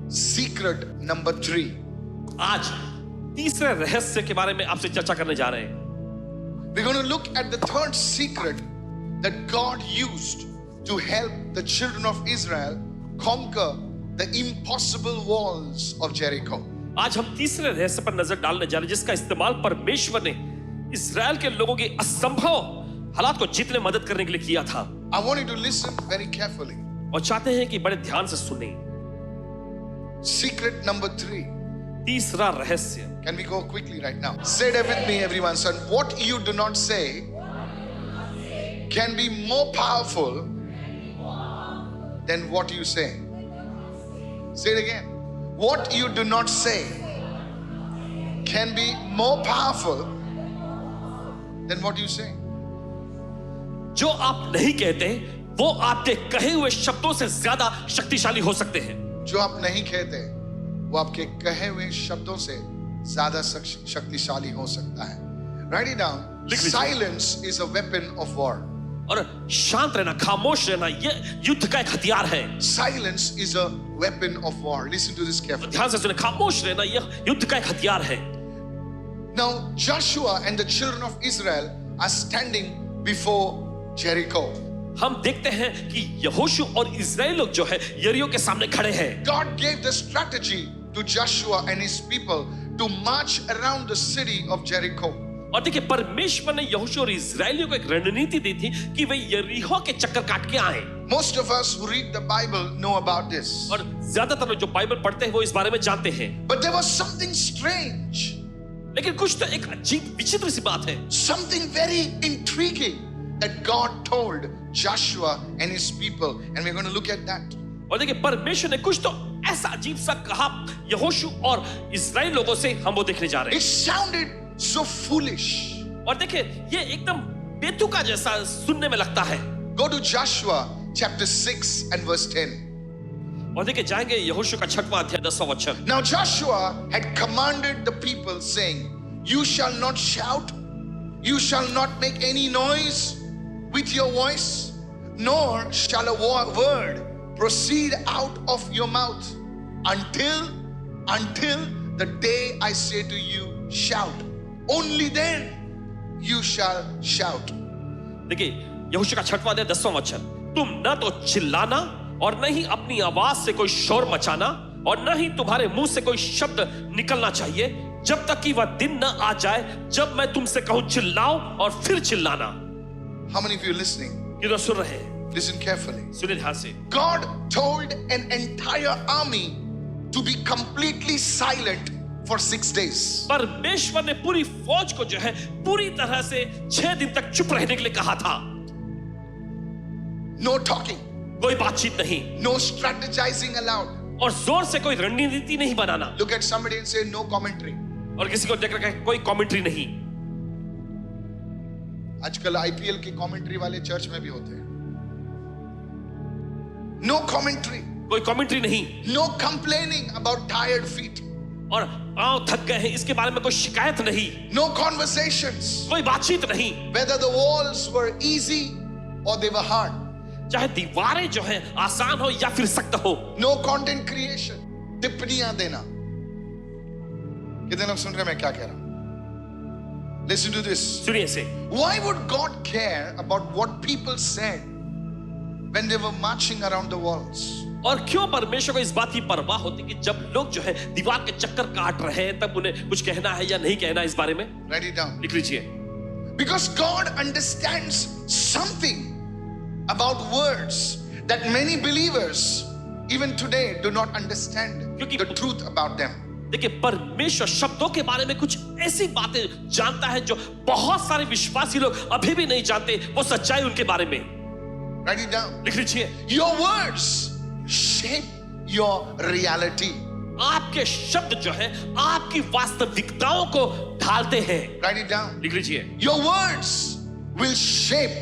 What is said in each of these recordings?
Secret number 3. आज तीसरे रहस्य के बारे में आपसे चर्चा करने जा रहे हैं. We're going to look at the third secret that God used to help the children of Israel conquer the impossible walls of Jericho. आज हम तीसरे रहस्य पर नजर डालने जा रहे हैं जिसका इस्तेमाल परमेश्वर ने इस्राएल के लोगों की असंभव हालात को जीतने में मदद करने के लिए किया था. I want you to listen very carefully. और चाहते हैं कि बड़े ध्यान से सुने. Secret number 3. तीसरा रहस्य. Can we go quickly right now? Say that with me, everyone. Son, what you do not say can be more powerful than what you say. Say it again. What you do not say can be more powerful than what you say. जो आप नहीं कहते वो आपके कहे हुए शब्दों से ज्यादा शक्तिशाली हो सकते हैं. जो आप नहीं कहते वो आपके कहे हुए शब्दों से ज्यादा शक्तिशाली हो सकता है. Write it down. Silence is a weapon of war. और शांत रहना, खामोश रहना, ये युद्ध का एक हथियार है. Silence is a weapon of war. Listen to this carefully. ध्यान से सुने, खामोश रहना ये युद्ध का एक हथियार है. Now Joshua and the children of Israel are standing before Jericho. हम देखते हैं कि यहोशू और इस्राएल लोग जो है यरीहो के सामने खड़े हैं. God gave the strategy to Joshua and his people to march around the city of Jericho. और देखिए परमेश्वर ने यहोशू और इस्राएलियों को एक रणनीति दी थी कि वे यरीहो के चक्कर काट के आए. Most of us who read the Bible know about this. और ज्यादातर लोग जो बाइबल पढ़ते हैं वो इस बारे में जानते हैं. But there was something strange. लेकिन कुछ तो एक अजीब विचित्र सी बात है. Something very intriguing that God told Joshua and his people, and we're going to look at that. और देखिए परमेश्वर ने कुछ तो ऐसा अजीब सा कहा यहोशू और इस्राएल लोगों से, हम वो देखने जा रहे It sounded so foolish. और देखिए ये एकदम बेतुका जैसा सुनने में लगता है. Go to Joshua chapter 6 and verse 10. और देखिए जाएंगे यहोशू का 6वां अध्याय 10वां वचन. Now Joshua had commanded the people, saying, You shall not shout, you shall not make any noise with your voice, nor shall a word proceed out of your mouth until the day I say to you, shout. Only then you shall shout. देखिए यहोशू का 6वां अध्याय 10वां वचन. तुम न तो चिल्लाना और न ही अपनी आवाज से कोई शोर मचाना और न ही तुम्हारे मुंह से कोई शब्द निकलना चाहिए जब तक कि वह दिन न आ जाए जब मैं तुमसे कहूं चिल्लाओ और फिर चिल्लाना. How many of you are listening? किधर सुन रहे हैं? Listen carefully. सुनिए ध्यान से. God told an entire army to be completely silent for 6 days. परमेश्वर ने पूरी फौज को जो है पूरी तरह से 6 दिन तक चुप रहने के लिए कहा था. No talking. कोई बातचीत नहीं. No strategizing allowed. और जोर से कोई रणनीति नहीं बनाना. Look at somebody and say no commentary. और किसी को देख रखा है कोई कमेंट्री नहीं. आजकल IPL के कमेंट्री वाले चर्च में भी होते हैं. No commentary. कोई कमेंट्री नहीं. No complaining about tired feet. और पांव थक गए हैं इसके बारे में कोई शिकायत नहीं. No conversations. कोई बातचीत नहीं. Whether the walls were easy or they were hard. चाहे दीवारें जो है आसान हो या फिर सख्त हो. No content creation. टिप्पणियां देना. कितने लोग सुन रहे हैं मैं क्या कह रहा हूं? Listen to this. सुनिए से. Why would God care about what people said when they were marching around the walls? और क्यों परमेश्वर को इस बात की परवाह होती कि जब लोग जो है दीवार के चक्कर काट रहे हैं तब उन्हें कुछ कहना है या नहीं कहना इस बारे में? Write it down. लिख लीजिए. Because God understands something about words that many believers even today do not understand the truth about them. देखिए परमेश्वर शब्दों के बारे में कुछ ऐसी बातें जानता है जो बहुत सारे विश्वासी लोग अभी भी नहीं जानते वो सच्चाई उनके बारे में. Write it down. लिख लीजिए. Your words shape your reality. आपके शब्द जो है आपकी वास्तविकताओं को ढालते हैं. Write it down. लिख लीजिए. Your words will shape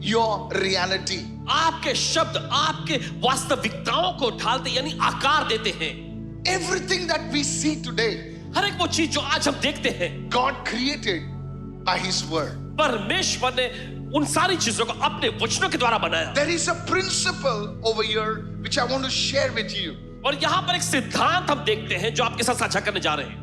your reality. आपके शब्द आपके वास्तविकताओं को ढालते यानी आकार देते हैं. Everything that we see today, हर एक वो चीज जो आज हम देखते हैं, God created by His word. परमेश्वर ने उन सारी चीजों को अपने वचनों के द्वारा बनाया. There is a principle over here which I want to share with you. और यहां पर एक सिद्धांत हम देखते हैं जो आपके साथ साझा करने जा रहे हैं.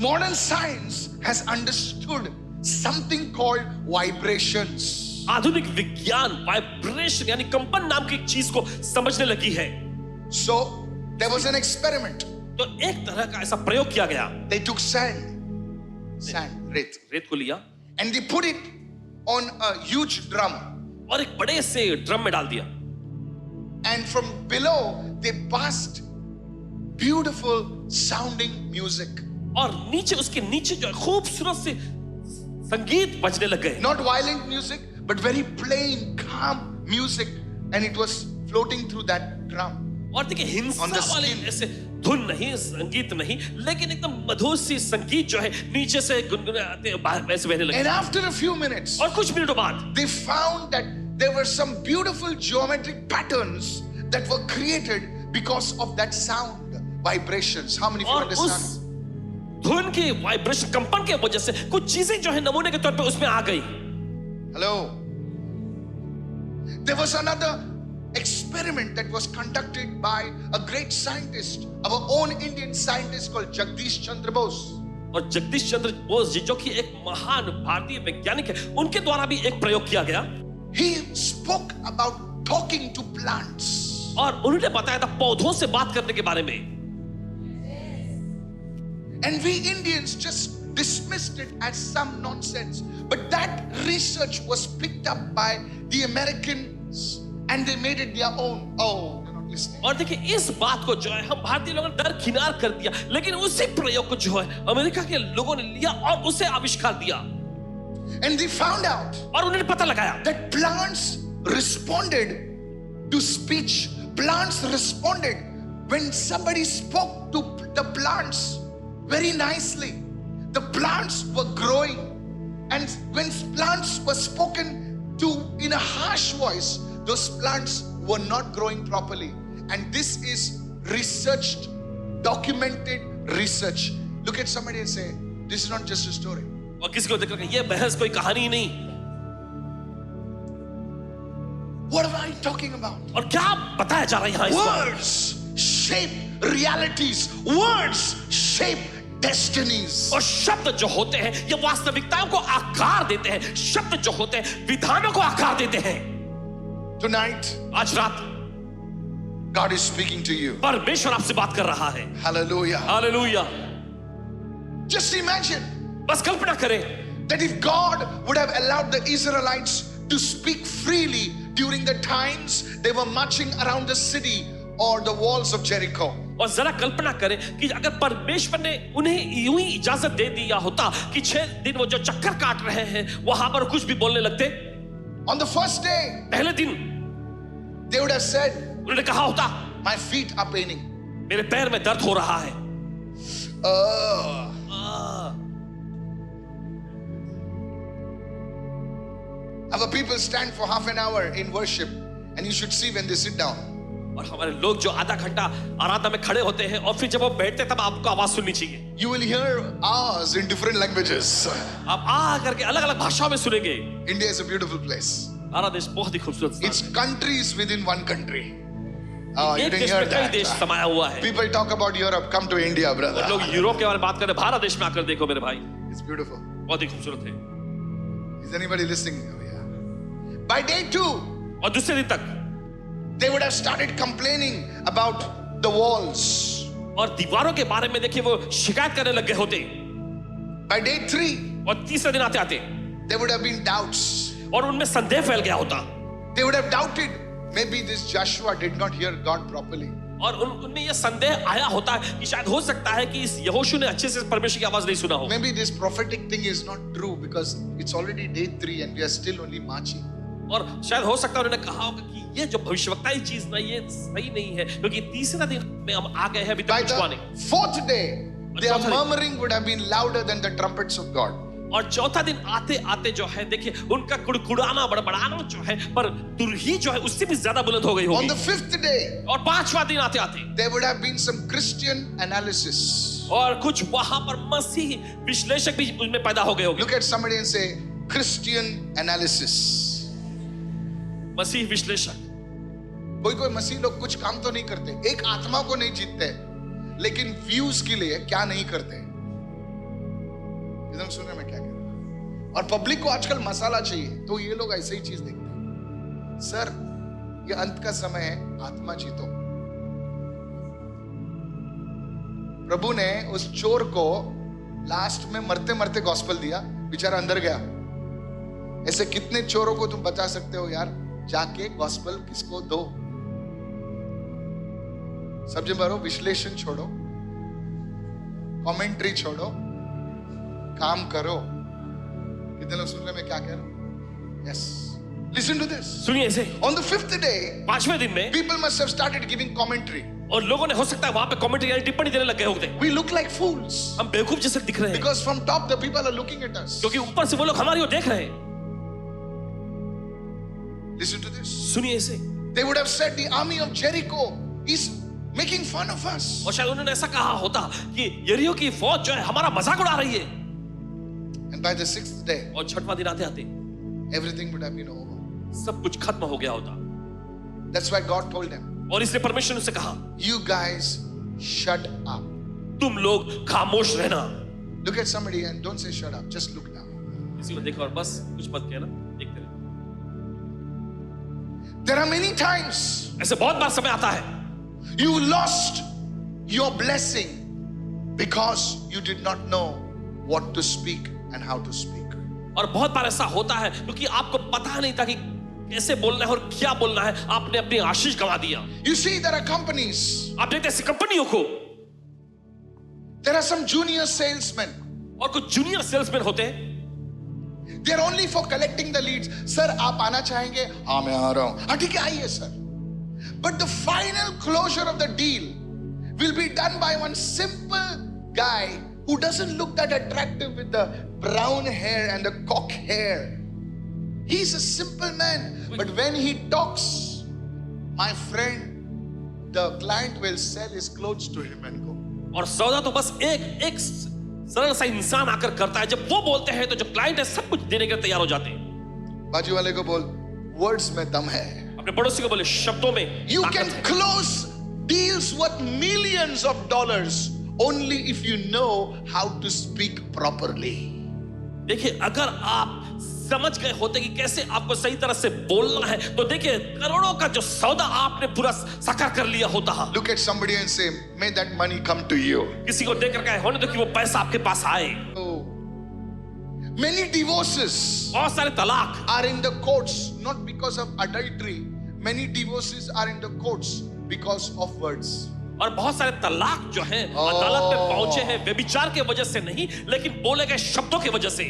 Modern science has understood something called vibrations. आधुनिक विज्ञान वाइब्रेशन यानी कंपन नाम की एक चीज को समझने लगी है. So there was an experiment. तो एक तरह का ऐसा प्रयोग किया गया. They took sand, ret, रेत को लिया and they put it on a huge drum. और एक बड़े से ड्रम में डाल दिया. And from below they passed beautiful sounding music. और नीचे उसके नीचे जो है खूबसूरत से संगीत बजने लग गए. Not violent music, but very plain, calm music, and it was floating through that drum. और देखिए हिंसा On the वाले skin. ऐसे धुन नहीं, संगीत नहीं, लेकिन एकदम मधुर सी संगीत जो है नीचे से गुनगुनाते ऐसे बहने लगे. And after a few minutes, और कुछ मिनटों बाद they found that there were some beautiful geometric patterns that were created because of that sound vibrations. How many of you और उस understand? धुन के वाइब्रेशन कंपन के वजह से कुछ चीजें जो है नमूने के तौर पे उसमें आ गई. Hello. There was another experiment that was conducted by a great scientist, our own Indian scientist called Jagdish Chandra Bose. और जगदीश चंद्र बोस जी जो कि एक महान भारतीय वैज्ञानिक है, उनके द्वारा भी एक प्रयोग किया गया. He spoke about talking to plants. और उन्होंने बताया था पौधों से बात करने के बारे में. And we Indians just dismissed it as some nonsense. But that research was picked up by the Americans and they made it their own. Oh, they're not listening. और देखिए इस बात को जो है हम भारतीय लोगों ने दरकिनार कर दिया, लेकिन उसी प्रयोग को जो है अमेरिका के लोगों ने लिया और उसे आविष्कार दिया. And they found out और उन्होंने पता लगाया that plants responded to speech. Plants responded when somebody spoke to the plants very nicely. The plants were growing, and when plants were spoken to in a harsh voice, those plants were not growing properly. And this is researched, documented research. Look at somebody and say, this is not just a story. और किसी को देखकर ये बहस कोई कहानी ही नहीं. What am I talking about? और क्या बताया जा रहा है यहाँ इस बार? Words shape realities. Words shape destinies. और शब्द जो होते हैं ये वास्तविकताओं को आकार देते हैं. शब्द जो होते हैं विधानों को आकार देते हैं. Tonight, आज रात God is speaking to you. परमेश्वर आपसे बात कर रहा है. Hallelujah. हालेलुया. Just imagine बस कल्पना करें that if God would have allowed the Israelites to speak freely during the times they were marching around the city or the walls of Jericho. और जरा कल्पना करें कि अगर परमेश्वर ने उन्हें यूं ही इजाजत दे दिया होता कि 6 दिन वो जो चक्कर काट रहे हैं वहां पर कुछ भी बोलने लगते. On the first day, पहले दिन they would have said, उन्होंने कहा होता my feet are paining. मेरे पैर में दर्द हो रहा है. Our people stand for half an hour in worship, and you should see when they sit down. और हमारे लोग जो आधा घंटा आराधना में खड़े होते हैं और फिर जब वो बैठते तब आपको आवाज सुननी चाहिए. You will hear ours in different languages. आप आ करके अलग अलग भाषाओं में सुनेंगे. India is a beautiful place. हमारा देश बहुत ही खूबसूरत It's स्थान countries within one country. है. You एक didn't देश hear में कई देश that. समाया हुआ है. People talk about Europe. Come to India, और brother. लोग यूरोप के बारे में बात करते हैं. भारत देश में आकर देखो मेरे भाई, It's beautiful. बहुत ही खूबसूरत है. Is anybody listening? Oh, yeah. By day 2, और दूसरे दिन तक they would have started complaining about the walls. और दीवारों के बारे में देखिए वो शिकायत करने लग गए होते. By day 3, और तीसरे दिन आते आते there would have been doubts. और उनमें संदेह फैल गया होता. They would have doubted, maybe this Joshua did not hear God properly. और उनमें यह संदेह आया होता कि शायद हो सकता है कि इस यहोशू ने अच्छे से परमेश्वर की आवाज नहीं सुना हो. Maybe this prophetic thing is not true because it's already day 3 and we are still only marching. और शायद हो सकता है उन्होंने कहा होगा कि ये जो भविष्यवक्ताई चीज ना ये सही नहीं है क्योंकि तीसरा दिन में हम आ गए हैं अभी By तक कुछ हुआ नहीं. the 4th day, their चौथा दिन. murmuring would have been louder than the trumpets of God. और चौथा दिन आते आते जो है देखिए उनका कुड़कुड़ाना बड़बड़ाना जो है पर तुरही जो है उससे भी ज्यादा बुलंद हो गई On होगी. the 5th day, और पांचवा दिन आते आते there would have been some Christian analysis. और कुछ वहां पर मसीह विश्लेषक भी उनमें पैदा हो गए होंगे. Look at somebody and say, Christian analysis. मसीह विश्लेषक. कोई कोई मसीह लोग कुछ काम तो नहीं करते, एक आत्मा को नहीं जीतते, लेकिन व्यूज के लिए क्या नहीं करते। एकदम सुन रहे मैं क्या कह रहा हूं? और पब्लिक को आजकल मसाला चाहिए, तो ये लोग ऐसे ही चीज देखते हैं। सर ये अंत का समय है, आत्मा जीतो। प्रभु ने उस चोर को लास्ट में मरते मरते गॉस्पेल दिया, बेचारा अंदर गया। ऐसे कितने चोरों को तुम बचा सकते हो यार? जाके गॉस्पेल किसको दो। समझे भरो, विश्लेषण छोड़ो, कमेंट्री छोड़ो, काम करो। कितने लोग सुन रहे मैं क्या कह रहा हूं? Yes, listen to this. सुनिए इसे। ऑन द फिफ्थ डे, पांचवें दिन में people must have started giving commentary. और लोगों ने हो सकता है वहां पे कमेंट्री यानी टिप्पणी देने लग गए होंगे। We look like fools हम बेवकूफ जैसे दिख रहे हैं because from top the people are looking at us. क्योंकि ऊपर से वो लोग हमारी ओर देख रहे हैं। Listen to this. सुनिए इसे। They would have said the army of Jericho is making fun of us. और शायद उन्होंने ऐसा कहा होता कि यरीहो की फौज जो है हमारा मजाक उड़ा रही है। And by the sixth day, और छठवां दिन आते आते everything would have been over. सब कुछ खत्म हो गया होता। That's why God told them, और इसलिए परमेश्वर ने उनसे कहा, you guys shut up. तुम लोग खामोश रहना। Look at somebody and don't say shut up, just look now. किसी को देखो और बस कुछ मत कहना, देखते रहो। There are many times ऐसे बहुत बार समय आता है you lost your blessing because you did not know what to speak and how to speak. और बहुत बार ऐसा होता है क्योंकि आपको पता नहीं था कि कैसे बोलना है और क्या बोलना है, आपने अपनी आशीष गंवा दिया। You see, there are companies, आप देखते हैं कंपनियों को, there are some junior salesmen. और कुछ जूनियर सेल्समैन होते हैं, They are only for collecting the leads. Sir, आप आना चाहेंगे? हाँ मैं आ रहा हूं। हाँ ठीक है, आइए sir. But the final closure of the deal will be done by one simple guy who doesn't look that attractive with the brown hair and the cock hair. He's a simple man, but when he talks, my friend, the client will sell his clothes to him and go. और सौदा तो बस एक सरल सा इंसान आकर करता है। जब वो बोलते हैं तो जो क्लाइंट है सब कुछ देने के लिए तैयार हो जाते हैं। बाजू वाले को बोल, words में दम है। अपने पड़ोसी को बोले, शब्दों में You ताकत can है। close deals worth millions of dollars only if you know how to speak properly. देखिए, अगर आप समझ गए होते कि कैसे आपको सही तरह से बोलना है, तो देखिए करोड़ों का जो सौदा आपने पूरा साकार कर लिया होता है। Look at somebody and say, may that money come to you. किसी को देकर कहे होने तो कि वो पैसा आपके पास आए। Oh. Many divorces बहुत सारे तलाक are in the courts not because of adultery. Many divorces are in the courts because of words. और बहुत सारे तलाक जो है अदालत में पहुंचे हैं व्यभिचार के वजह से नहीं, लेकिन बोले गए शब्दों की वजह से।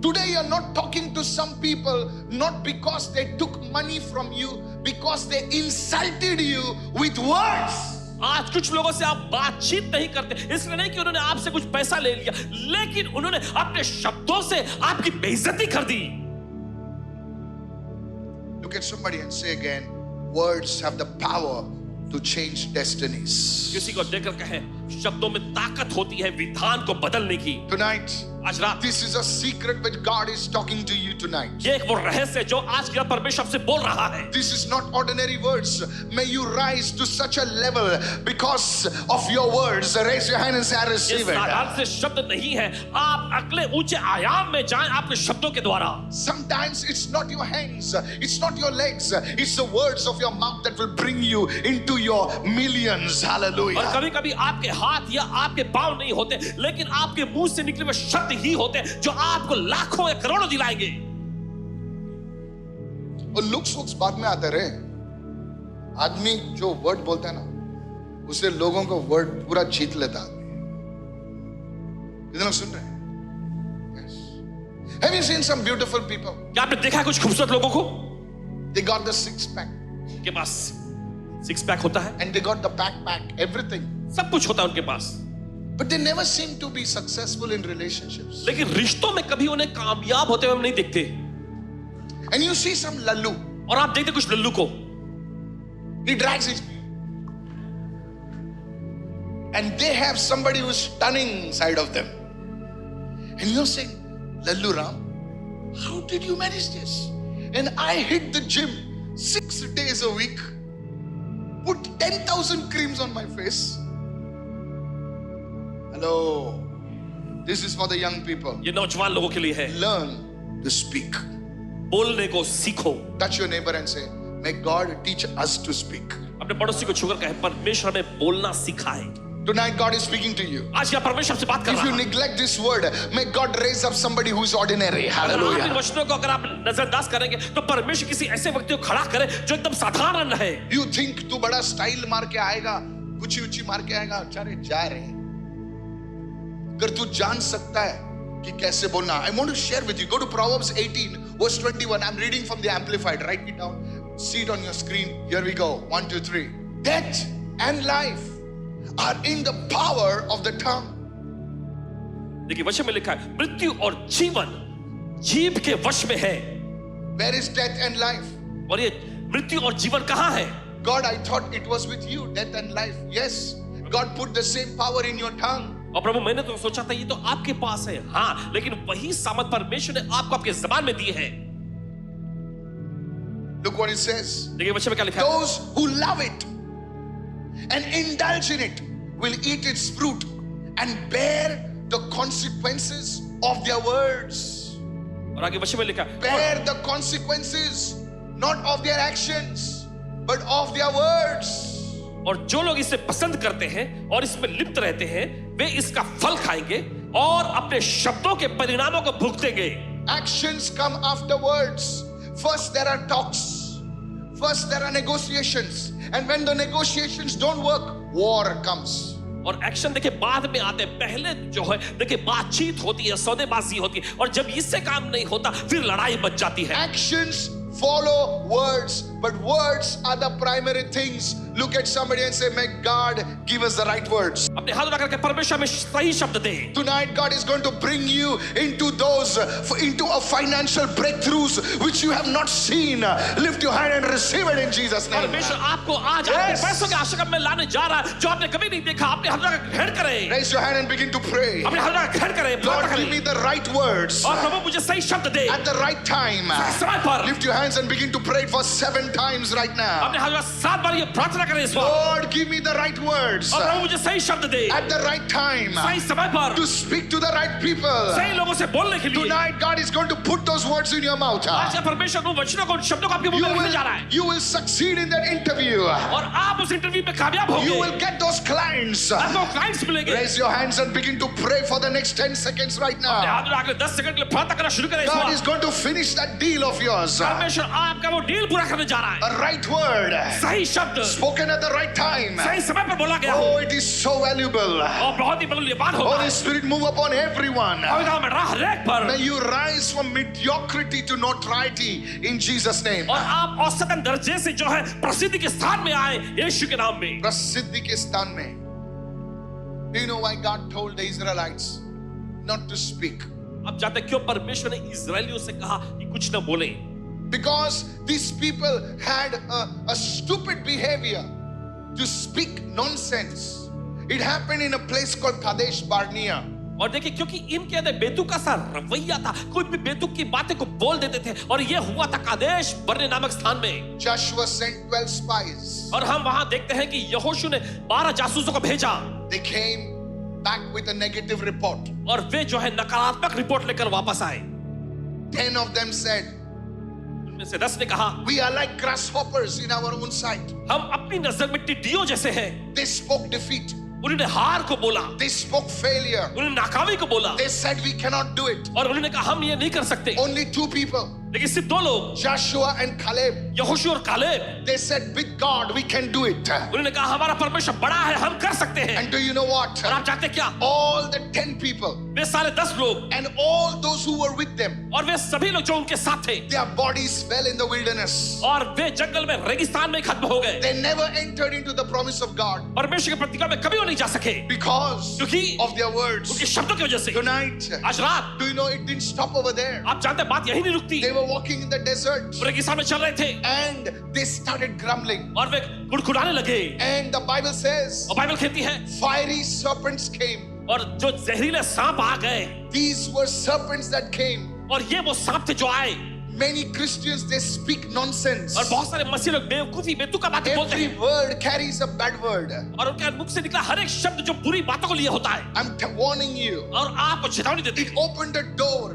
Today you are not talking to some people not because they took money from you, because they insulted you with words. आज कुछ लोगों से आप बातचीत नहीं करते, इसलिए नहीं कि उन्होंने आपसे कुछ पैसा ले लिया, लेकिन उन्होंने अपने शब्दों से आपकी बेइज्जती कर दी। Look at somebody and say again, words have the power to change destinies. किसी को देखकर कहे, शब्दों में ताकत होती है विधान को बदलने की। Tonight, आज रात this is a secret which God is talking to you tonight. ये एक वो रहस्य है जो आज की रात परमेश्वर आपसे बोल रहा है। This is not ordinary words. May you rise to such a level because of your words. Raise your hand and say, I ये receive it. साधारण से शब्द नहीं है, आप अगले ऊंचे आयाम में जाएं आपके शब्दों के द्वारा। Sometimes it's not your hands, it's not your legs, it's the words of your mouth that will bring you into your millions. और Hallelujah. कभी-कभी आपके हाथ या आपके पांव नहीं होते, लेकिन आपके मुंह से निकले हुए शब्द ही होते हैं जो आपको लाखों या करोड़ों दिलाएंगे। और लुक्स बाद में आते रहे। आदमी जो वर्ड बोलता है ना, उसे लोगों को वर्ड पूरा जीत लेता आदमी। इतना सुन रहे हैं? Yes. Have you seen some beautiful people? क्या आपने देखा है कुछ खूबसूरत लोगों को? They got the six pack उनके पास सिक्स पैक होता है, and they got the backpack, everything. सब कुछ होता है उनके पास, But they never seem to be successful in relationships. लेकिन रिश्तों में कभी उन्हें कामयाब होते हुए हम नहीं देखते। And you see some lallu. और आप देखते कुछ लल्लू को, He drags his and they have somebody who's stunning side of them. And you're saying, Lallu Ram, how did you manage this? And I hit the gym 6 days a week. put 10,000 creams on my face. Hello. This is for the young people. ये नौजवान लोगों के लिए है। Learn to speak. बोलने को सीखो। Touch your neighbor and say, may God teach us to speak. अपने पड़ोसी को छूकर कहे, परमेश्वर हमें बोलना सिखाए। Tonight God is speaking to you. आज यहाँ परमेश्वर से बात कर If रहा you है। neglect this word, may God raise up somebody who is ordinary. अगर आप इन Hallelujah. वचनों को अगर आप नजरअंदाज करेंगे तो परमेश्वर किसी ऐसे व्यक्ति को खड़ा करे जो एकदम साधारण है। You think तू बड़ा स्टाइल मार के आएगा, कुछ ऊंची मार के आएगा, अरे जा रहे हैं। अगर तू जान सकता है कि कैसे बोलना, I want to share with you. Go to Proverbs 18 verse 21. I'm reading from the Amplified. Write it down. See it on your screen. Here we go. 1, 2, 3. Death and life are in the power of the tongue. देखिए वचन में लिखा है, मृत्यु और जीवन जीभ के वश में है। Where is death and life? और ये मृत्यु और जीवन कहाँ है? God, I thought it was with you, death and life. Yes, God put the same power in your tongue. और प्रभु मैंने तो सोचा था ये तो आपके पास है, हाँ, लेकिन वही सामर्थ परमेश्वर ने आपको आपके ज़बान में दी है। Look what it says. देखिए वचन में क्या लिखा है? Those who love it and indulge in it will eat its fruit and bear the consequences of their words. और आगे वचन में लिखा है, Bear the consequences not of their actions but of their words. और जो लोग इसे पसंद करते हैं और इसमें लिप्त रहते हैं वे इसका फल खाएंगे और अपने शब्दों के परिणामों को भुगतेंगे। Actions come after words. First there are talks. First there are negotiations. And when the negotiations don't work, war comes. और एक्शन देखिए बाद में आते हैं, पहले जो है देखिए बातचीत होती है, सौदेबाजी होती है, और जब इससे काम नहीं होता फिर लड़ाई बच जाती है। Actions follow words, but words are the primary things. Look at somebody and say, may God give us the right words. अपने हाथ उठाकर के परमेश्वर हमें सही शब्द दे। Tonight God is going to bring you into a financial breakthroughs which you have not seen. Lift your hand and receive it in Jesus name. परमेश्वर आपको आज आपके पैसों के आशीर्वाद में लाने जा रहा है जो आपने कभी नहीं देखा। अपने हाथ उठाकर ग्रहण करें। Raise your hand and begin to pray. अपने हाथ उठाकर ग्रहण करें, Lord, प्रार्थना give me करें। the right words और प्रभु मुझे सही शब्द दे at the right time. समय पर। Lift your hands and begin to pray it for 7 times right now. अपने हाथ उठाकर 7 बार ये प्रार्थना करें इस वक्त। Lord, give me the right words और प्रभु मुझे सही शब्द दे at the right time सही समय पर to speak to the right people. सही लोगों से बोलने के लिए। Tonight God is going to put those words in your mouth. आज परमेश्वर उन वचनों को, उन शब्दों को आपके मुंह में रखने जा रहा है। You will succeed in that interview. और आप उस इंटरव्यू में कामयाब होंगे। You will get those clients. आपको क्लाइंट्स मिलेंगे। Raise your hands and begin to pray for the next 10 seconds right अपने now. हाथ उठाकर 10 सेकंड के लिए प्रार्थना करना शुरू करें इस God वक्त। is going to finish that deal of yours. परमेश्वर आपका वो डील पूरा करने जा रहा है। A right word सही शब्द spoken at the right time. सही समय पर बोला गया हो Oh, it is so valuable. और बहुत ही मूल्यवान होगा। Holy Spirit, move upon everyone. पवित्र में राह हरेक पर May you rise from mediocrity to notoriety in Jesus' name. और आप औसतन दर्जे से जो है प्रसिद्धि के स्थान में आए यीशु के नाम में। प्रसिद्धि के स्थान में. Do you know why God told the Israelites not to speak? अब जानते हैं क्यों परमेश्वर ने इजरायलियों से कहा कि कुछ न बोले? Because these people had a stupid behavior to speak nonsense. It happened in a place called Kadesh Barnea. और देखिए क्योंकि इनके अंदर बेतुक का सा रवैया था, कोई भी बेतुक की बातें को बोल देते थे, और ये हुआ था कादेश बरने नामक स्थान में। Joshua sent 12 spies. और हम वहां देखते हैं कि यहोशू ने 12 जासूसों को भेजा They came back with a negative report. और वे जो है नकारात्मक रिपोर्ट लेकर वापस आए। 10 of them said, उनमें से 10 ने कहा we are like grasshoppers in our own sight. हम अपनी नजर में टिड्डियों जैसे हैं। They spoke defeat. उन्होंने हार को बोला, They spoke failure. उन्होंने नाकामी को बोला, They said we cannot do it. और उन्होंने कहा हम ये नहीं कर सकते। Only 2 people, लेकिन सिर्फ 2 लोग, Joshua and Caleb, यहोशू और Caleb, they said with God we can do it. उन्होंने कहा हमारा परमेश्वर बड़ा है, हम कर सकते हैं। And do you know what? और आप जानते हैं क्या? All the 10 people वे सारे 10 लोग and all those who were with them, और वे सभी लोग जो उनके साथ थे, their bodies fell in the wilderness. और वे जंगल में रेगिस्तान में खत्म हो गए। They never entered into the promise of God परमेश्वर के प्रतिज्ञा में कभी वो नहीं जा सके because क्योंकि of their words. उनके शब्दों की वजह से। Tonight, आज रात do you know it didn't stop over there? आप जानते हैं बात यही नहीं रुकती। They were walking in the desert रेगिस्तान में चल रहे थे and they started grumbling. और वे गुड़गुड़ाने लगे, And the Bible says और बाइबल कहती है fiery serpents came. और जो जहरीले सांप आ गए, These were serpents that came. और ये वो सांप थे जो आए। Many Christians, they speak nonsense. और बहुत सारे मसीह लोग बेवकूफी बेतुका बातें बोलते Every हैं word carries a bad word. और उनके मुख से निकला हर एक शब्द जो बुरी बातों को लिए होता है I'm warning you. और आपको चेतावनी देते It हैं opened a door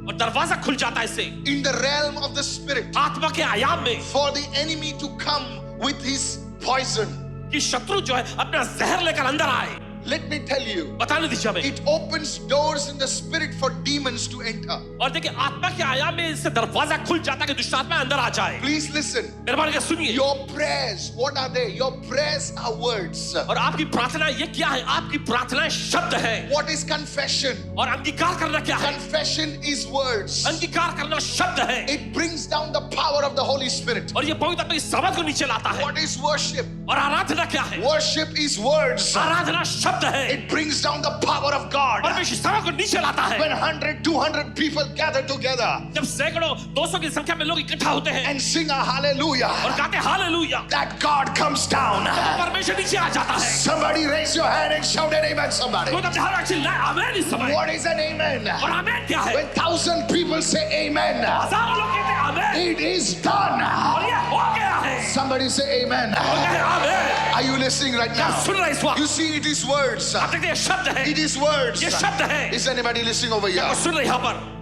और दरवाजा खुल जाता है इससे in the realm of the spirit आत्मा के आयाम में for the enemy to come with his poison. कि शत्रु जो है अपना जहर लेकर अंदर आए Let me tell you, बताने दीजिए हमें it opens doors in the spirit for demons to enter. और देखिए आत्मा के आयाम में इससे दरवाजा खुल जाता है कि दुष्ट आत्मा अंदर आ जाए Please listen. मेहरबानी करके सुनिए Your prayers, what are they? Your prayers are words. और आपकी प्रार्थना ये क्या है आपकी प्रार्थनाएं शब्द है What is confession? और अंगीकार करना क्या है Confession is words. अंगीकार करना शब्द है It brings down the power of the Holy Spirit. और ये पवित्र आत्मा की समझ को नीचे लाता है What is worship? और आराधना क्या है Worship is words. आराधना शब्द है It brings down the power of God. परमेश्वर समझ को नीचे लाता है When 100, 200 people gather together जब सैकड़ों 200 की संख्या में लोग इकट्ठा होते हैं and sing a hallelujah, और गाते hallelujah that God comes down. परमेश्वर नीचे आ जाता है Somebody raise your hand and shout an amen, somebody. तो अपने हाथ चिल्लाए आमीन इस समय What is an amen? और आमीन क्या है When 1,000 people say amen, हजारों लोग कहते हैं आमीन it is done. और ये हो गया है Somebody say amen. और कहते हैं आमीन Are you listening right क्या now? सुन रहे हैं इस वक्त You see, it is words. आप देखते हैं ये शब्द है It is words. ये शब्द है Is anybody listening over और here? सुन रहे हैं यहाँ पर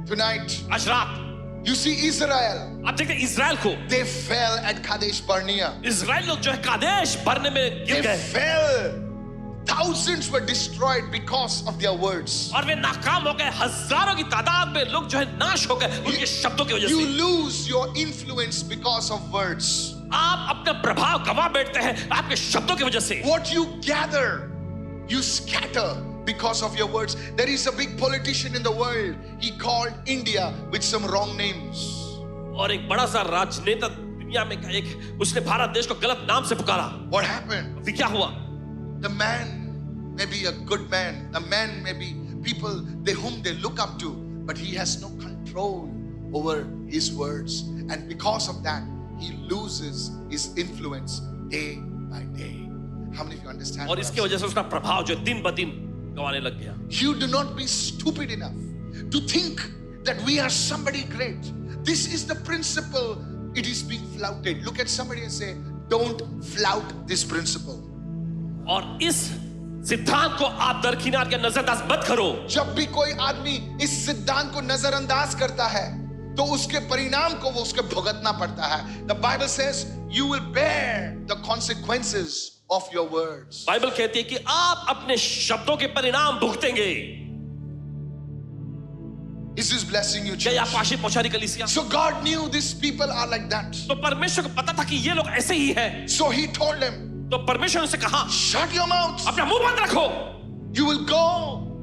Tonight, आज रात you see Israel. आप देखते हैं इजराइल को They fell at Kadesh Barnea. Israel लोग जो है कादेश भरने में गिर They गए fell. Thousands were destroyed because of their words. और वे नाकाम हो गए हजारों की तादाद में लोग जो है नाश हो गए उनके शब्दों की वजह You से lose your influence because of words. आप अपना प्रभाव गंवा बैठते हैं आपके शब्दों की वजह से What you gather, you scatter because of your words. There is a big politician in the world. He called India with some wrong names. और एक बड़ा सा राजनेता दुनिया में का एक उसने भारत देश को गलत नाम से पुकारा What happened? फिर क्या हुआ The man may be a good man. The man may be people whom they look up to, but he has no control over his words. And because of that, he loses his influence day by day. How many of you understand? और what इसकी I'm वजह से उसका प्रभाव जो दिन ब दिन गंवाने लग गया saying? You do not be stupid enough to think that we are somebody great. This is the principle. It is being flouted. Look at somebody and say, don't flout this principle. और इस सिद्धांत को आप दरकिनार के नजरअंदाज मत करो जब भी कोई आदमी इस सिद्धांत को नजरअंदाज करता है तो उसके परिणाम को वो उसके भुगतना पड़ता है. The Bible says you will bear the consequences of your words. Bible कहती है कि आप अपने शब्दों के परिणाम भुगतेंगे. Is this blessing you, क्या church? आप आशीष पहुंचा रही कलीसिया? So God knew these people are like that. तो परमेश्वर को पता था कि ये लोग ऐसे ही हैं. So he told them, तो परमेश्वर ने उनसे कहा shut your mouth. अपना मुंह बंद रखो. You will go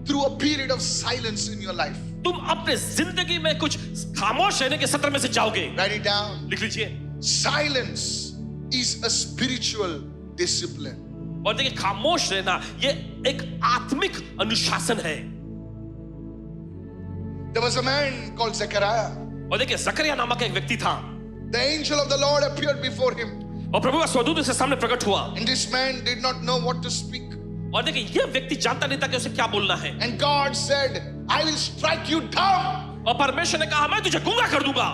through a period of silence in your life. तुम अपने जिंदगी में कुछ खामोश रहने के सत्र में से जाओगे. Write it down. लिख लीजिए. Silence is a spiritual discipline. और देखिए खामोश रहना ये एक आत्मिक अनुशासन है. There was a man called Zechariah. और देखिए जकरिया नामक एक व्यक्ति था The angel of the Lord appeared before him. और प्रभु का स्वदूत उसके सामने प्रकट हुआ. And this man did not know what to speak. और देखिए ये व्यक्ति जानता नहीं था कि उसे क्या बोलना है. And God said, I will strike you down. और परमेश्वर ने कहा मैं तुझे गूंगा कर दूंगा.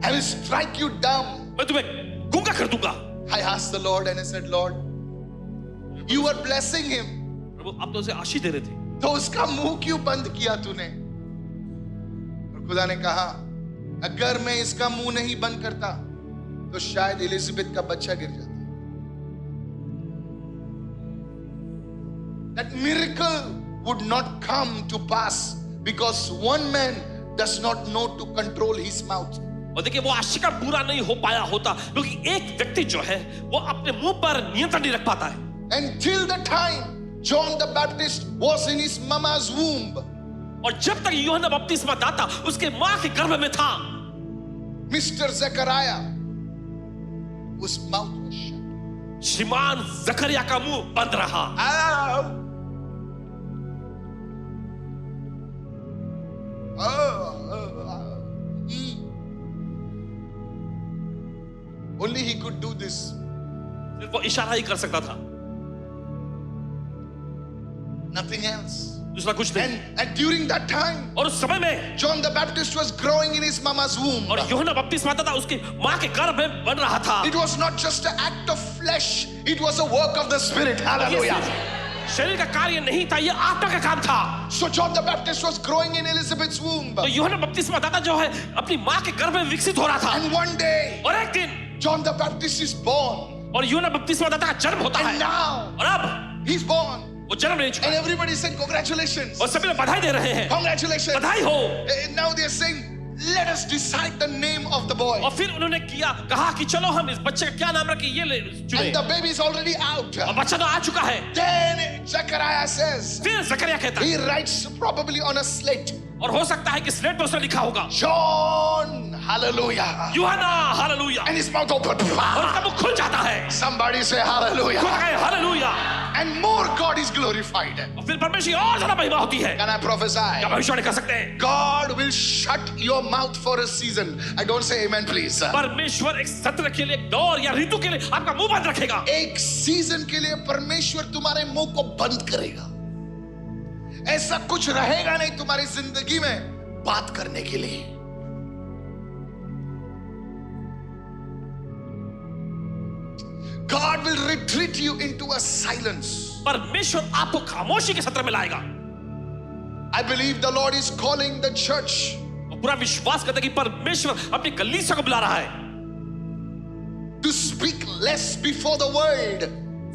I will strike you down. मैं तुम्हें गूंगा कर दूंगा. I asked the Lord and I said, Lord, you were blessing him. प्रभु आप तो उसे आशीष दे रहे थे. तो उसका मुंह क्यों बंद किया तूने? और खुदा ने कहा, अगर मैं इसका मुंह नहीं बंद करता तो शायद एलिजाबेथ का बच्चा गिर जाता. That miracle would not come to pass because one man does not know to control his mouth. और देखिए वो आशीष का पूरा नहीं हो पाया होता क्योंकि एक व्यक्ति जो है वो अपने मुंह पर नियंत्रण नहीं रख पाता है. Until the time John the Baptist was in his mama's womb, और जब तक यूहन्ना बपतिस्मा दाता उसके मां के गर्भ में था, Mr. Zechariah, whose mouth was shut. श्रीमान जकरिया का मुंह बंद रहा. Only he could do this. सिर्फ वो इशारा ही कर सकता था. Nothing else. दूसरा कुछ नहीं। And during that time, और उस समय में John the Baptist was growing in his mama's womb. और यूहन्ना बपतिस्मा था उसकी माँ के गर्भ में बन रहा था। It was not just an act of flesh, it was a work of the Spirit. Hallelujah. शरीर का कार्य नहीं था, ये आत्मा का काम था। So John the Baptist was growing in Elizabeth's womb. तो यूहन्ना बपतिस्मा दाता जो है अपनी माँ के गर्भ में विकसित हो रहा था। And one day, और एक दिन John the Baptist is born. और यूहन्ना बपतिस्मा दाता का जन्म होता है। And now, और अब he's born. वो जन्म ले चुका And है। everybody is saying, congratulations. और सभी लोग बधाई दे रहे हैं। Congratulations. बधाई हो। Now they're saying, let us decide the name of the boy. और फिर उन्होंने कहा कि चलो हम इस बच्चे का क्या नाम रखें, ये ले चुने। And the baby is already out. और बच्चा तो आ चुका है। Then Zechariah says, फिर जकरिया कहता है, he writes probably on a slate, और हो सकता है कि स्लेट पर उसने लिखा होगा John, hallelujah. यूहन्ना hallelujah, And his mouth open. और उसका मुंह खुल जाता है। Somebody say खुल hallelujah. गए hallelujah. And more God is glorified. और फिर परमेश्वर की और ज्यादा महिमा होती है। Can I prophesy? क्या भविष्यवाणी कर सकते हैं? God will shut your mouth for a season. I don't say amen, please. परमेश्वर एक सत्र के लिए, एक दौर या ऋतु के लिए आपका मुंह बंद रखेगा। एक सीजन के लिए परमेश्वर तुम्हारे मुंह को बंद करेगा। ऐसा कुछ रहेगा नहीं तुम्हारी जिंदगी में बात करने के लिए। God will retreat you into a silence. परमेश्वर आपको खामोशी के सत्र में लाएगा। I believe the Lord is calling the church और पूरा विश्वास करते हैं कि परमेश्वर अपनी कलीसिया को बुला रहा है to speak less before the world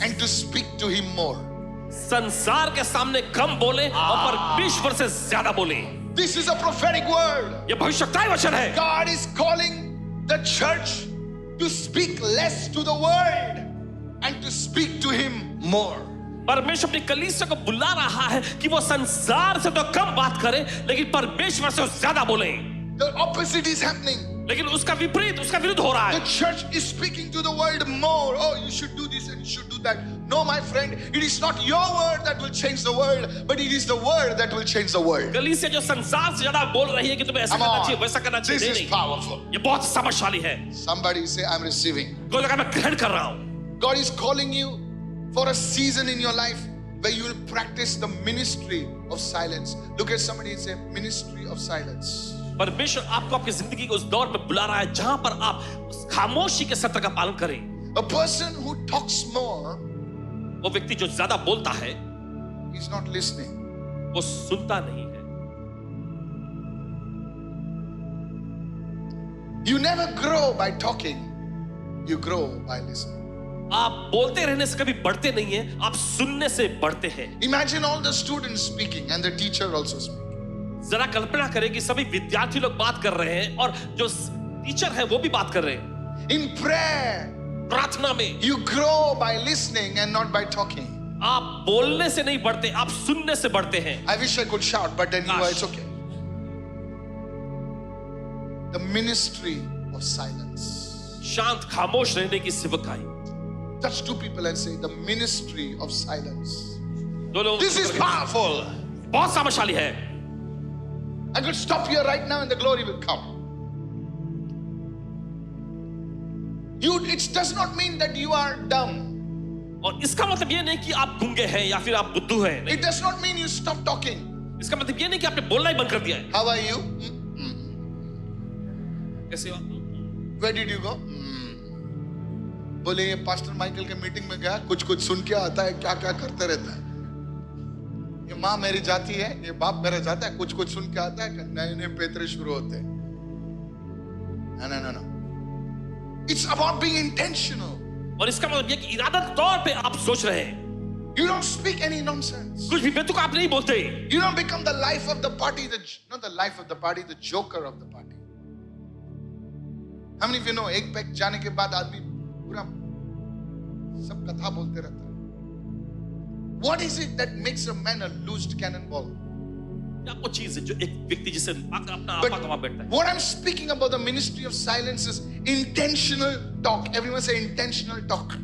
and to speak to Him more. संसार के सामने कम बोले और परमेश्वर से ज्यादा बोले। This is a prophetic word. ये भविष्यवाणी वचन है। God is calling the church to speak less to the world and to speak to Him more. परमेश्वर अपनी कलीसिया को बुला रहा है कि वो संसार से तो कम बात करे लेकिन परमेश्वर से ज्यादा बोले। The opposite is happening. लेकिन उसका विपरीत, उसका विरुद्ध हो रहा The है। church is speaking to the world more. Oh, you should do this and you should do that. No, my friend, it is not your word that will change the world, but it is the word that will change the world. कलीसिया जो संसार से ज्यादा बोल रही है कि तुम्हें ऐसा Come करना on. चाहिए, वैसा करना चाहिए, This is नहीं। powerful. ये बहुत समझशाली है। Somebody say, I'm receiving. कोई लगा मैं ग्रहण कर रहा हूँ। God is calling you for a season in your life where you will practice the ministry of silence. Look at somebody and say, ministry of silence. परमेश्वर आपको आपकी जिंदगी के उस दौर में बुला रहा है जहां पर आप उस खामोशी के सत्र का पालन करें। A person who talks more वो व्यक्ति जो ज्यादा बोलता है is not listening. वो सुनता नहीं है। You never grow by talking. You grow by listening. आप बोलते रहने से कभी बढ़ते नहीं हैं, आप सुनने से बढ़ते हैं। Imagine all the students speaking and the teacher also speaking. जरा कल्पना करें कि सभी विद्यार्थी लोग बात कर रहे हैं और जो टीचर है वो भी बात कर रहे हैं। In prayer, प्रार्थना में you grow by listening and not by talking. आप बोलने से नहीं बढ़ते, आप सुनने से बढ़ते हैं। I wish I could shout, but then it's okay. The ministry of silence. शांत खामोश रहने की सेवकाई। Touch two people and say, the ministry of silence. दो लोग This is powerful. बहुत सामर्थ्यशाली है। I could stop here right now and the glory will come. It does not mean that you are dumb. और इसका मतलब ये नहीं कि आप गूंगे हैं या फिर आप बुद्धू हैं। It does not mean you stop talking. इसका मतलब ये नहीं कि आपने बोलना ही बंद कर दिया है। How are you? कैसे हो? Where did you go? बोले ये पास्टर माइकल के मीटिंग में गया, कुछ कुछ सुन के आता है, क्या क्या करते रहता है। ये माँ मेरी जाती है, ये बाप मेरा जाता है, कुछ कुछ सुन के आता है, नए नए पेतरे शुरू होते हैं। No. It's about being intentional. और इसका मतलब ये कि इरादत तौर पे आप सोच रहे हैं। You don't speak any nonsense. कुछ भी बेतुका आप नहीं बोलते। You don't become the life of the party, not the life of the party, the joker of the party. How many of you know एक पैक जाने के बाद आदमी पूरा सब कथा बोलते रहता है? What is it that makes a man a loosed cannonball? क्या वो चीज है जो एक व्यक्ति जिसे अपना But आपा कमा बैठता है? what I'm speaking about the ministry of silence is intentional talk. Everyone say intentional talk.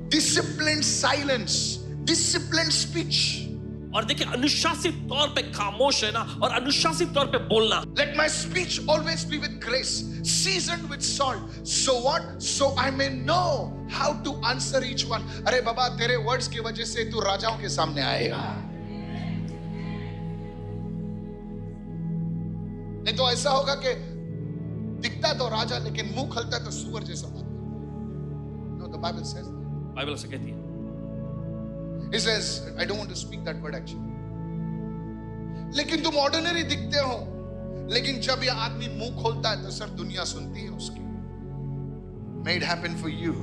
Disciplined silence, disciplined speech. और देखिए अनुशासित तौर पे खामोश रहना और अनुशासित तौर पे बोलना। Let my speech always be with grace, seasoned with salt. So what? So I may know how to answer each one. अरे बाबा तेरे words की वजह से तू राजाओं के सामने आएगा। नहीं तो ऐसा होगा कि दिखता तो राजा लेकिन मुंह खलता तो सुअर जैसा बात करता। No, the Bible says that. Bible से कहती है। It says, I don't want to speak that word actually. लेकिन तुम ऑर्डिनरी दिखते हो, लेकिन जब यह आदमी मुंह खोलता है तो सर दुनिया सुनती है उसकी। Made happen for you.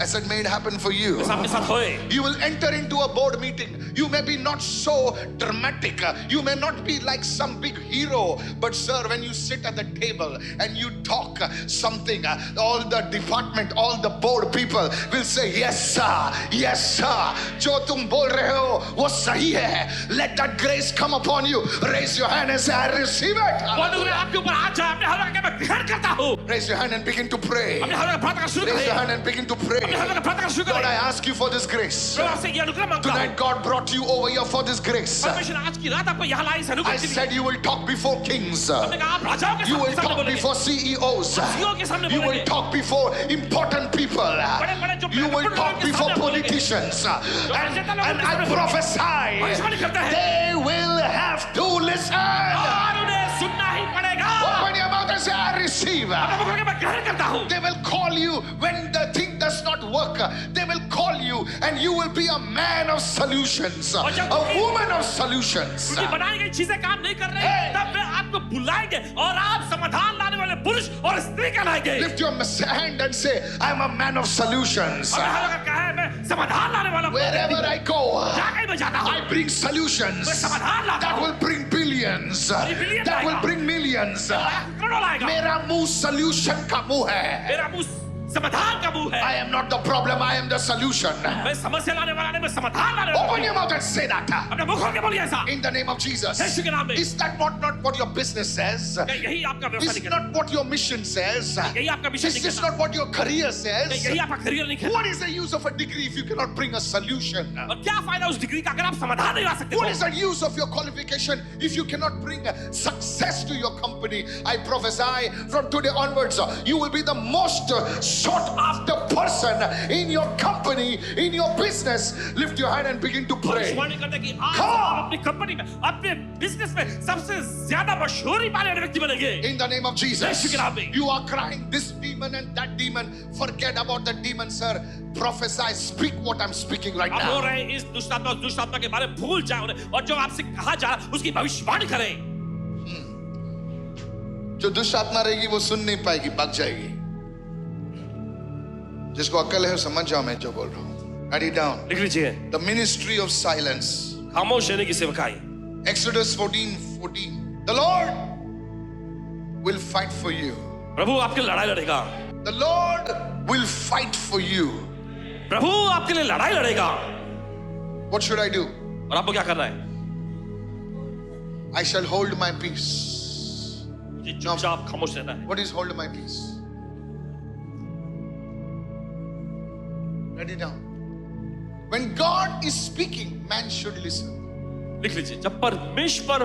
I said made happen for you. आपके साथ होए। You will enter into a board meeting. You may be not so dramatic. You may not be like some big hero. But sir, when you sit at the table and you talk something, all the department, all the board people will say, yes sir, yes sir. जो तुम बोल रहे हो वो सही है. Let that grace come upon you. Raise your hand and say, I receive it. आपके ऊपर आ जाए, अपने हाथ में ग्रहण करता हूँ। Raise your hand and begin to pray. अपने हाथ में प्रार्थना शुरू Raise your करें। hand and begin to pray. अपने हाथ में प्रार्थना शुरू Lord, I करें। ask you for this grace. मैं आपसे ये अनुग्रह मांगता हूँ। Tonight God brought you over here for this grace. परमेश्वर आज की रात आपको यहाँ लाई इस अनुग्रह I के लिए। said you will talk before kings. हमने कहा आप राजाओं के You will सामने talk बोलेंगे। before CEOs. CEO के सामने You will बोलेंगे। talk before important people. बड़े-बड़े जो You will महत्वपूर्ण talk लोगों के before सामने बोलेंगे। politicians. राजनेता लोगों And के I सामने prophesy भविष्यवाणी करते हैं। they will have to listen. और उन्हें सुनना ही पड़ेगा। Open your mouth and say, I receive. अपने मुख में मैं ग्रहण करता हूँ। They will call you when the thing does not work. They will call you and you will be a man of solutions, a woman of solutions. उनकी बनाई गई चीजें काम नहीं कर रही, Hey. तब वे आपको बुलाएंगे और आप समाधान लाने वाले पुरुष और स्त्री कहलाएंगे। Lift your hand and say, I'm a man of solutions. अपने हाथों का कहा है, मैं समाधान लाने वाला हूँ। Wherever I go, जहाँ कहीं मैं जाता हूँ, I bring solutions मैं समाधान लाता that हूँ। will bring billions, billion that will लाएगा। bring millions. करोड़ों लाएगा। मेरा मुंह solution का मुंह है. मेरा मुंह समाधान का मुंह है। I am not the problem, I am the solution. मैं समस्या लाने वाला नहीं, मैं समाधान लाने वाला Open हूँ। your mouth and say that. अपने मुख खोल के बोलिए ऐसा। In the name of Jesus. यीशु के नाम में। Is that not what your business says? क्या यही आपका व्यवसाय Is नहीं कहता? not what your mission says? यही आपका मिशन Is नहीं this कहता? not what your career क्या says? यही आपका करियर नहीं कहता? What is the use of a degree if you cannot bring a solution? और क्या फायदा उस डिग्री का अगर आप समाधान नहीं ला सकते? What is the use of your qualification if you cannot bring success to your company? I prophesy from today onwards, you will be the most sought after person in your company, in your business. Lift your hand and begin to pray. भविष्यवाणी करते हैं कि आज Come on. आप अपनी company में, अपने business में सबसे ज्यादा मशहूरी पाने वाले व्यक्ति बनेंगे। In the name of Yeshu Jesus. के नाम में। You are crying this demon and that demon. Forget about the demon, sir. Prophesy. Speak what I'm speaking right आप रो now. रहे हैं इस दुष्ट आत्मा के बारे में भूल जाए उन्हें, और जो आपसे कहा जा रहा है उसकी भविष्यवाणी करें। जो दुष्ट आत्मा रहेगी वो सुन नहीं पाएगी, भाग जाएगी। जिसको अक्ल है समझ जाओ मैं जो बोल रहा हूँ। Write it down. लिख लीजिए, The ministry of silence. खामोश रहने की सेवकाई। Exodus 14:14. The Lord will fight for you. प्रभु आपके लिए लड़ाई लड़ेगा। The Lord will fight for you. प्रभु आपके लिए लड़ाई लड़ेगा। What should I do? और आपको क्या करना है? I shall hold my peace. मुझे चुपचाप खामोश रहना है। What is hold my peace? Write it down. When God is speaking, man should listen. लिख लीजिए, जब परमेश्वर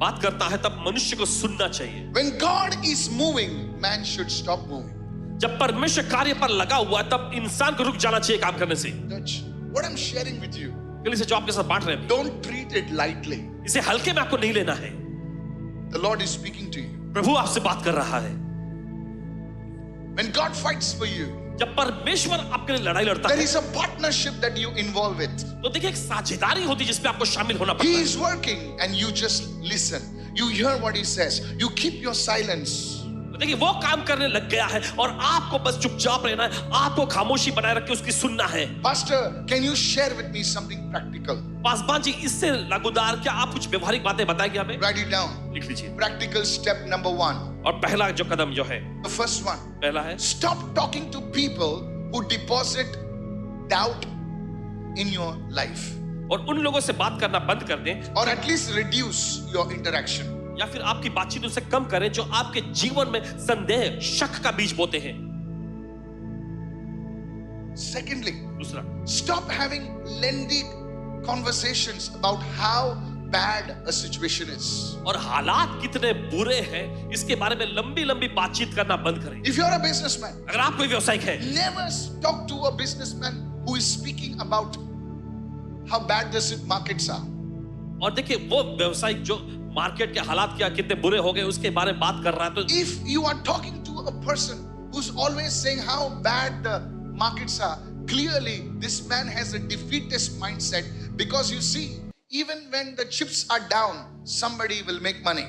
बात करता है तब मनुष्य को सुनना चाहिए। When God is moving, man should stop moving. जब परमेश्वर कार्य पर लगा हुआ है तब इंसान को रुक जाना चाहिए काम करने से। Church, what I'm sharing with you, से जो आपके साथ बांट रहे हैं, don't treat it lightly. इसे हल्के में आपको नहीं लेना है। The Lord is speaking to you. प्रभु आपसे बात कर रहा है। When God fights for you, जब परमेश्वर आपके लिए लड़ाई लड़ता there है is a partnership that you involve with. तो देखिए एक साझेदारी होती है जिसपे आपको शामिल होना He पड़ता है। is working and you just listen. You hear what he says. You keep your silence. तो देखिए वो काम करने लग गया है और आपको बस चुपचाप रहना है, आपको खामोशी बनाए रख के उसकी सुनना है। Pastor, can you share with me something practical? Paswan ji, इससे लागूदार क्या आप कुछ व्यवहारिक बातें बताएंगे हमें? Write it down. लिख लीजिए। Practical step number 1. और पहला जो कदम जो है, The first one. पहला है Stop talking to people who deposit doubt in your life. और उन लोगों से बात करना बंद कर दें, Or at least reduce your interaction. या फिर आपकी बातचीत उनसे कम करें जो आपके जीवन में संदेह, शक का बीज बोते हैं। Secondly, दूसरा, stop having lengthy conversations about how bad a situation is. और हालात कितने बुरे हैं इसके बारे में लंबी लंबी बातचीत करना बंद करें। If you're a businessman, अगर आप कोई व्यवसायिक है, never talk to a businessman who is speaking about how bad the markets are. और देखिए वो व्यवसायिक जो मार्केट के हालात क्या कितने बुरे हो गए उसके बारे में बात कर रहा है, तो If you are talking to a person who's always saying how bad the markets are, clearly this man has a defeatist mindset, because you see, even when the chips are down, somebody will make money.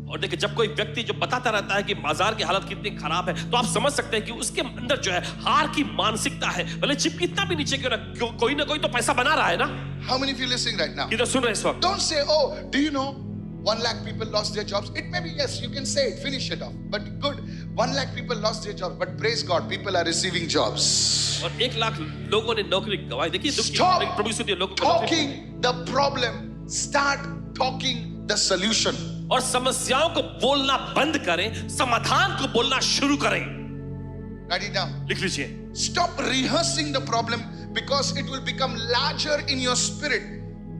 और देखिए जब कोई व्यक्ति जो बताता रहता है कि बाजार की हालत कितनी खराब है, तो आप समझ सकते हैं कि उसके अंदर जो है हार की मानसिकता है। भले चिप कितना भी नीचे क्यों ना, कोई ना कोई तो पैसा बना रहा है ना। How many of you listening right now? किधर सुन रहे हैं इस वक्त? Don't say, oh, do you know 1 lakh people lost their jobs? It may be, yes, you can say it, finish it off. But good, 1 lakh people lost their jobs. But praise God, people are receiving jobs. और 1 लाख लोगों ने नौकरी गंवाई। देखिए दुख की, Stop प्रभु यीशु ने लोगों को नौकरी दी। talking the problem, start talking the solution. और समस्याओं को बोलना बंद करें, समाधान को बोलना शुरू करें। Write it down. लिख लीजिए। Stop rehearsing the problem, because it will become larger in your spirit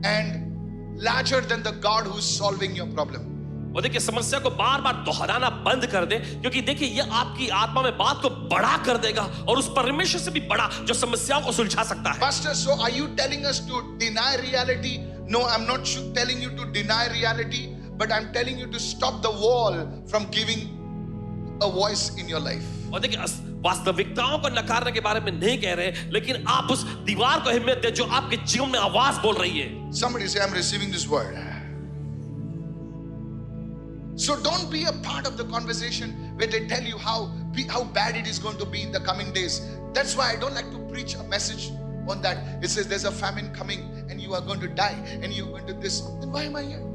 and larger than the God who is solving your problem. और देखिए समस्या को बार बार दोहराना बंद कर दे, क्योंकि देखिए ये आपकी आत्मा में बात को बड़ा कर देगा और उस परमेश्वर से भी बड़ा जो समस्याओं को सुलझा सकता है। Pastor, so are you telling us to deny reality? No, I'm not telling you to deny reality, but I'm telling you to stop the wall from giving a voice in your life. और देखिए वास्तविकताओं को नकारने के बारे में नहीं कह रहे, लेकिन आप उस दीवार को अहमियत दे जो आपके जीवन में आवाज बोल रही है। Somebody say, I'm receiving this word. So don't be a part of the conversation where they tell you how bad it is going to be in the coming days. That's why I don't like to preach a message on that. It says there's a famine coming and you are going to die and you're going to this. Then why am I here?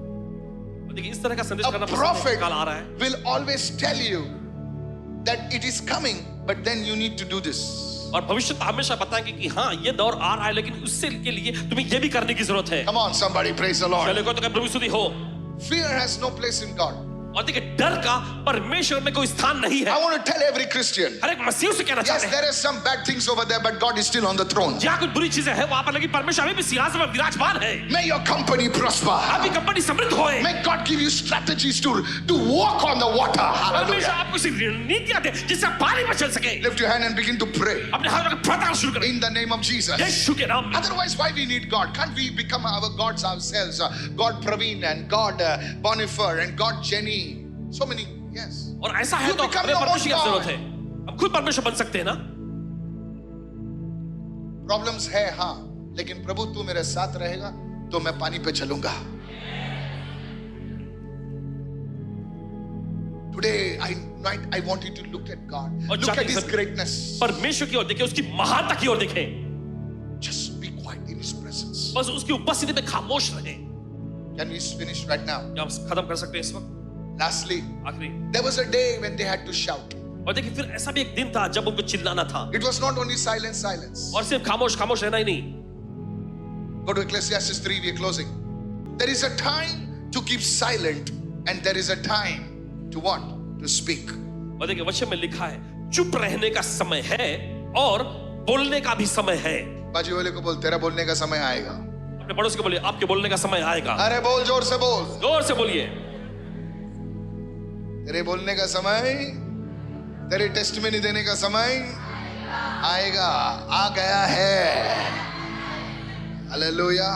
देखिए इस तरह का संदेश A करना prophet काल आ रहा है। will always tell you that it is coming, but then you need to do this. और भविष्य हमेशा बताएंगे कि हाँ ये दौर आ रहा है, लेकिन उससे के लिए तुम्हें ये भी करने की जरूरत है। Come on, somebody praise the Lord. चले को तो कहीं प्रभु स्तुति हो। Fear has no place in God. और देखिए डर का परमेश्वर में कोई स्थान नहीं है। I want to tell every Christian. हर एक मसीह से कहना Yes, चाहते हैं। there is some bad things over there, but God is still on the throne. जहाँ कुछ बुरी चीजें हैं वहाँ पर, लेकिन परमेश्वर अभी भी सिंहासन पर विराजमान है। May your company prosper. आपकी कंपनी समृद्ध होए। May God give you strategies to walk on the water. परमेश्वर Hallelujah. आपको ऐसी रणनीतियाँ दे जिससे आप पानी पर चल सके। Lift your hand and begin to pray अपने हाथ में प्रार्थना शुरू करें in the name of Jesus. यीशु के नाम में। Otherwise, why we need God? Can't we become our gods ourselves? God Praveen and God Bonifer and God Jenny. So many, yes. और ऐसा है You तो become हमें your own परमेश्वर की God. जरूरत है। हम खुद परमेश्वर बन सकते हैं ना। Problems है हाँ, लेकिन प्रभु तू मेरे साथ रहेगा तो मैं पानी पे चलूंगा। Today I want you to look at God. और Look at चाहते His हैं greatness. परमेश्वर की ओर देखें, उसकी महानता की ओर देखें। Just be quiet in His presence. बस उसकी उपस्थिति में खामोश रहें। Can we finish right now? क्या हम खत्म कर सकते हैं इस वक्त? Lastly, आखिरी। there was a day when they had to shout. और देखिए फिर ऐसा भी एक दिन था जब उनको चिल्लाना था। It was not only silence. और सिर्फ खामोश खामोश रहना ही नहीं। Go to Ecclesiastes 3, we are closing. There is a time to keep silent and there is a time to what? To speak. और देखिए वचन में लिखा है चुप रहने का समय है और बोलने का भी समय है। बाजू वाले को बोल, तेरा बोलने का समय आएगा। अपने पड़ोस को बोलिए आपके बोलने का समय आएगा। अरे बोल, जोर से बोल। जोर से बोलिए। तेरे बोलने का समय, तेरे टेस्टिमनी देने का समय आएगा, आ गया है। Hallelujah.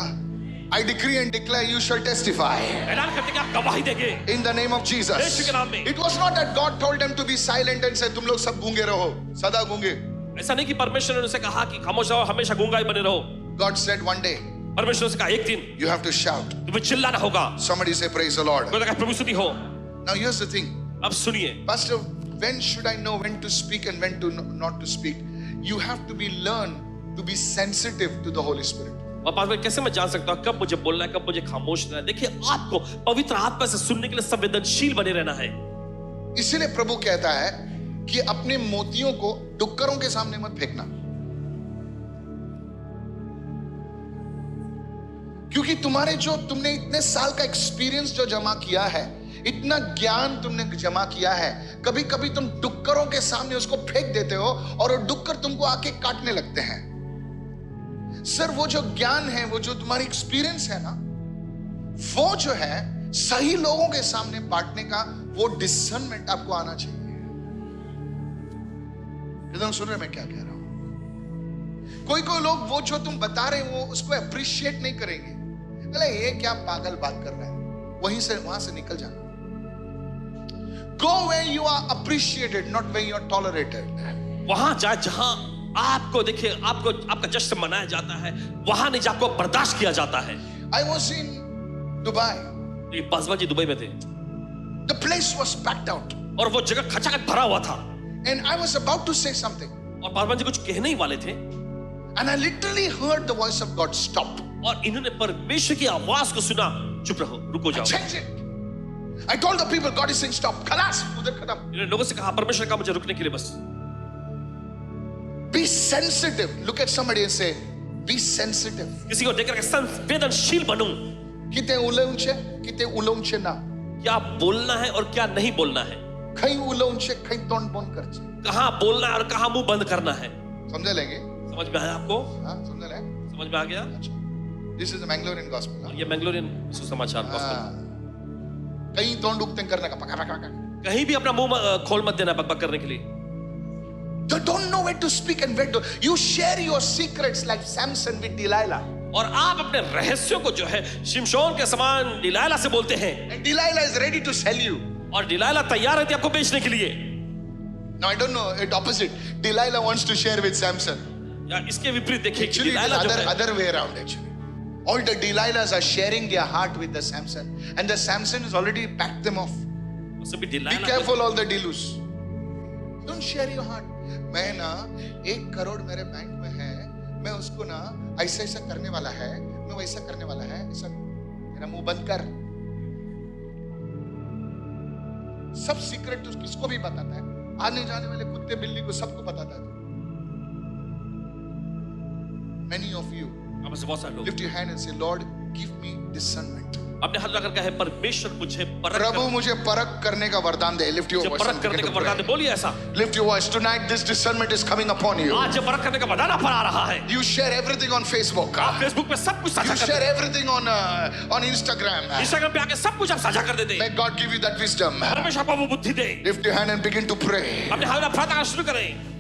I decree and declare you shall testify ऐलान करते कि आप गवाही देंगे in the name of Jesus. यीशु के नाम में। It was not that God told them to be silent and said तुम लोग सब गूंगे रहो, सदा गूंगे. ऐसा नहीं कि परमेश्वर ने उनसे कहा कि खामोश रहो, हमेशा गूंगा ही बने रहो। God said one day परमेश्वर ने उनसे कहा एक दिन you have to shout. तुम्हें चिल्लाना होगा। Somebody say praise the Lord. कोई कहे प्रभु स्तुति हो। Now here's the thing. अब सुनिए, Pastor, when should I know when to speak and when to not to speak? You have to be learn to be sensitive to the Holy Spirit. और पास में कैसे मैं जान सकता हूँ कब मुझे बोलना है, कब मुझे खामोश रहना है? देखिए आपको पवित्र आत्मा से सुनने के लिए संवेदनशील बने रहना है। इसीलिए प्रभु कहता है कि अपने मोतियों को डुक्करों के सामने मत फेंकना, क्योंकि तुमने इतने साल का एक्सपीरियंस जो जमा किया है, इतना ज्ञान तुमने जमा किया है, कभी कभी तुम डुक्करों के सामने उसको फेंक देते हो और वो डुक्कर तुमको आके काटने लगते हैं। सर वो जो ज्ञान है, वो जो तुम्हारी एक्सपीरियंस है ना, वो जो है सही लोगों के सामने बांटने का वो डिसर्नमेंट आपको आना चाहिए। एकदम सुन रहे मैं क्या कह रहा हूं? कोई लोग वो जो तुम बता रहे हो वो उसको अप्रिशिएट नहीं करेंगे, अरे ये क्या पागल बात कर रहा है, वहां से निकल जा. Go where you are appreciated, not where you are tolerated. वहां जाए जहां आपको देखिए, आपका जश्न मनाया जाता है, वहां नहीं जहां आपको बर्दाश्त किया जाता है. I was in Dubai. ये पासवान जी दुबई में थे The place was packed out. और वो जगह खचाखच भरा हुआ था. And I was about to say something. और पासवान जी कुछ कहने ही वाले थे And I literally heard the voice of God, stop. और इन्होंने परमेश्वर की आवाज को सुना, चुप रहो, रुको जाओ. Change it. I told the people, God is saying stop. Khalas, udhar khatam. इन्होंने लोगों से कहा परमेश्वर का मुझे रुकने के लिए बस. Be sensitive. Look at somebody and say, be sensitive. किसी को देखकर के संवेदनशील बनूं. किते उलौंचे ना. क्या बोलना है और क्या नहीं बोलना है, कहीं उलौंचे, कहीं तोंड बंद करचे. कहां बोलना है और कहां मुंह बंद करना है. समझ लेंगे? समझ में आया आपको? हाँ, समझ लें? समझ में आ गया? This is the Mangalorean gospel. और ये मैंगलोरियन सुसमाचार gospel. हाँ. कहीं तोंड उगते करने का पका पका पका. कहीं भी अपना मुंह खोल मत देना बकबक करने के लिए. You don't know where to speak and where to. You share your secrets like Samson with Delilah. और आप अपने रहस्यों को जो है शिमशोन के समान डिलाइला से बोलते हैं. And Delilah is ready to sell you. और डिलाइला तैयार रहती है आपको बेचने के लिए. Now I don't know, it opposite. Delilah wants to share with Samson. या इसके विपरीत देखिए कि Actually, it डिलाइला जो is है other way around actually. All the Delilahs are sharing their heart with the Samson, and the Samson has already packed them off. सभी Be Delilah careful, all the Delus. Don't share your heart. मैं ना 1 करोड़ मेरे bank में है, मैं उसको ना ऐसा ऐसा करने वाला है, मैं वैसा करने वाला है, ऐसा मेरा मुंह बंद कर. सब सीक्रेट तो किसको भी बताता है, आने जाने वाले कुत्ते बिल्ली को सबको बताता है. Many of you आप में से बहुत सारे लोग lift your hand and say, Lord, give me discernment. अपने हाथ लगाकर कहे परमेश्वर मुझे प्रभु मुझे परख करने का वरदान दे. Lift your voice. परख करने का वरदान दे. बोलिए ऐसा. Lift your voice. Tonight this discernment is coming upon you. आज परख करने का वरदान आप पर आ रहा है. You share everything on Facebook. आप फेसबुक पे सब कुछ You साझा share करते everything on Instagram. हैं. इंस्टाग्राम पे आके सब कुछ आप साझा कर देते हैं. May God give you that wisdom. परमेश्वर आपको वो बुद्धि दे. Lift your hand and begin to pray. अपने हाथ में प्रार्थना करना शुरू करें.